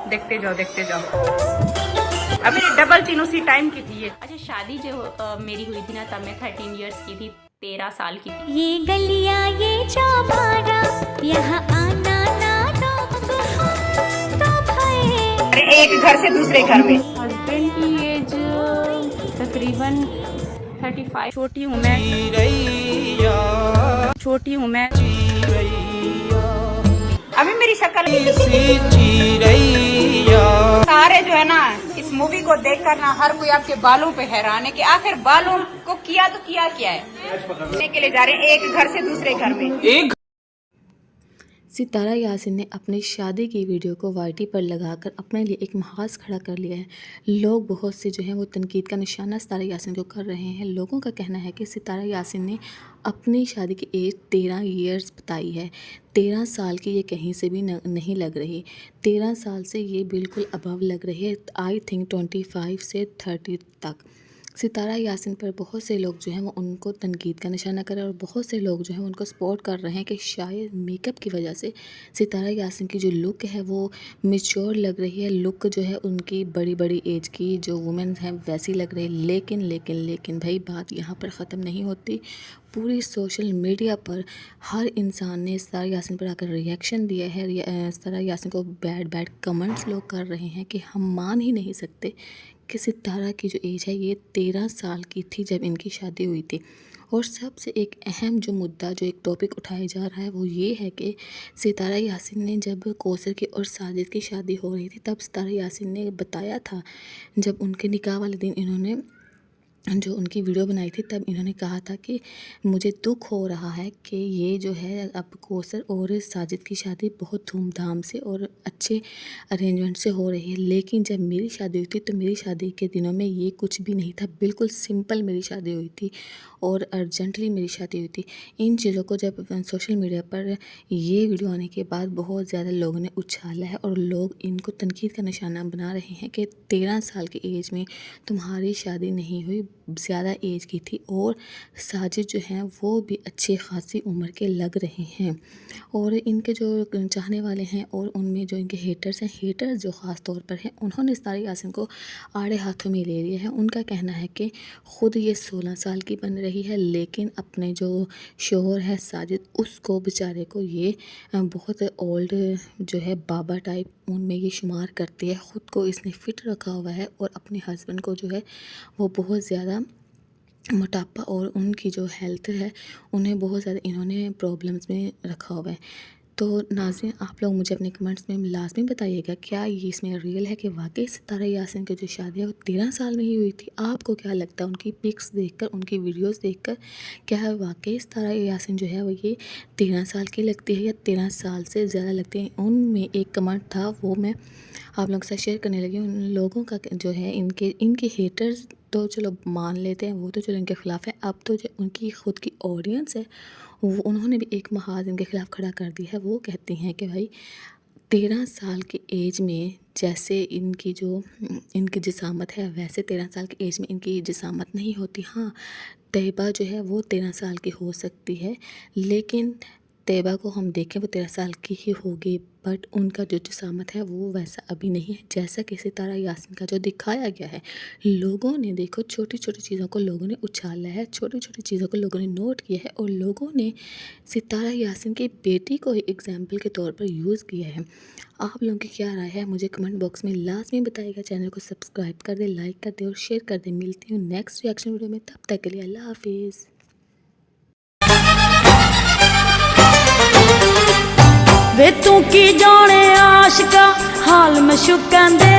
देखते जाओ देखते जाओ। अभी डबल तीनों सी टाइम की थी ये। अच्छा, शादी जो मेरी हुई थी ना, तब मैं 13 इयर्स की थी, 13 साल की थी। ये गलियां ये चौबारा, यहाँ आना ना तो भय। अरे एक घर से दूसरे घर में। हस्बैंड की एज तकरीबन 35। छोटी हूँ मैं, छोटी हूँ मैं। अभी मेरी शक्ल सारे जो है ना इस मूवी को देखकर ना हर कोई आपके बालों पे हैरान है कि आखिर बालों को किया तो किया क्या है। के लिए जा रहे हैं एक घर से दूसरे घर में। सितारा यासिन ने अपनी शादी की वीडियो को वाईटी पर लगाकर अपने लिए एक महाज खड़ा कर लिया है। लोग बहुत से जो हैं वो तनकीद का निशाना सितारा यासिन को कर रहे हैं। लोगों का कहना है कि सितारा यासिन ने अपनी शादी की एज 13 ईयर्स बताई है। 13 साल की ये कहीं से भी नहीं लग रही। 13 साल से ये बिल्कुल अबव लग रही है। आई थिंक 25 से 30 तक। सितारा यासिन पर बहुत से लोग जो हैं वो उनको तनकीद का निशाना कर रहे हैं और बहुत से लोग जो हैं उनको सपोर्ट कर रहे हैं कि शायद मेकअप की वजह से सितारा यासिन की जो लुक है वो मैच्योर लग रही है। लुक जो है उनकी बड़ी बड़ी एज की जो वुमेन हैं वैसी लग रही है। लेकिन भाई बात यहाँ पर ख़त्म नहीं होती। पूरी सोशल मीडिया पर हर इंसान ने सितारा यासिन पर आकर रिएक्शन दिया है। सितारा यासिन को बैड कमेंट्स लोग कर रहे हैं कि हम मान ही नहीं सकते कि सितारा की जो एज है ये 13 साल की थी जब इनकी शादी हुई थी। और सबसे एक अहम जो मुद्दा जो एक टॉपिक उठाया जा रहा है वो ये है कि सितारा यासिन ने जब कौसर की और साजिद की शादी हो रही थी तब सितारा यासिन ने बताया था, जब उनके निकाह वाले दिन इन्होंने जो उनकी वीडियो बनाई थी तब इन्होंने कहा था कि मुझे दुख हो रहा है कि ये जो है अब कौसर और साजिद की शादी बहुत धूमधाम से और अच्छे अरेंजमेंट से हो रही है। लेकिन जब मेरी शादी हुई थी तो मेरी शादी के दिनों में ये कुछ भी नहीं था। बिल्कुल सिंपल मेरी शादी हुई थी और अर्जेंटली मेरी शादी हुई थी। इन चीज़ों को जब सोशल मीडिया पर ये वीडियो आने के बाद बहुत ज़्यादा लोगों ने उछाला है और लोग इनको तनकीद का निशाना बना रहे हैं कि 13 साल की एज में तुम्हारी शादी नहीं हुई, ज़्यादा एज की थी। और साजिद जो हैं वो भी अच्छी खासी उम्र के लग रहे हैं। और इनके जो चाहने वाले हैं और उनमें जो इनके हेटर्स हैं, हेटर्स जो ख़ास तौर पर हैं, उन्होंने सितारा यासिन को आड़े हाथों में ले लिया है। उनका कहना है कि ख़ुद ये 16 साल की बन रही है लेकिन अपने जो शोहर है साजिद उसको बेचारे को ये बहुत ओल्ड जो है बाबा टाइप उनमें ये शुमार करती है। ख़ुद को इसने फ़िट रखा हुआ है और अपने हस्बैंड को जो है वो बहुत ज़्यादा मोटापा और उनकी जो हेल्थ है उन्हें बहुत ज़्यादा इन्होंने प्रॉब्लम्स में रखा हुआ है। तो नाज़रीन, आप लोग मुझे अपने कमेंट्स में लाजमी बताइएगा क्या ये इसमें रियल है कि वाकई सितारा यासिन की जो शादी है वो 13 साल में ही हुई थी। आपको क्या लगता है उनकी पिक्स देखकर, उनकी वीडियोस देखकर, क्या वाकई सितारा यासिन जो है वो ये 13 साल की लगती है या 13 साल से ज़्यादा लगती है? उनमें एक कमेंट था वो मैं आप लोगों के साथ शेयर करने लगी। उन लोगों का जो है इनके हेटर्स तो चलो मान लेते हैं, वो तो चलो इनके ख़िलाफ़ है। अब तो जो उनकी ख़ुद की ऑडियंस है वो उन्होंने भी एक महाज इनके ख़िलाफ़ खड़ा कर दिया है। वो कहती हैं कि भाई 13 साल की एज में जैसे इनकी जिसामत है वैसे 13 साल की एज में इनकी जिसामत नहीं होती। हाँ, तैयबा जो है वो 13 साल की हो सकती है लेकिन तैयबा को हम देखें वो 13 साल की ही होगी, बट उनका जो जिसामत है वो वैसा अभी नहीं है जैसा कि सितारा यासिन का जो दिखाया गया है। लोगों ने देखो छोटी छोटी चीज़ों को लोगों ने उछाला है, छोटी छोटी चीज़ों को लोगों ने नोट किया है और लोगों ने सितारा यासिन की बेटी को एग्जाम्पल के तौर पर यूज़ किया है। आप लोगों की क्या राय है मुझे कमेंट बॉक्स में लाजमी बताइएगा। चैनल को सब्सक्राइब कर दें, लाइक कर दें और शेयर कर दें। मिलती हूँ नेक्स्ट रिएक्शन वीडियो में, तब तक के लिए अल्लाह हाफिज़। वे तू की जाने आशिका हाल में शुकन दे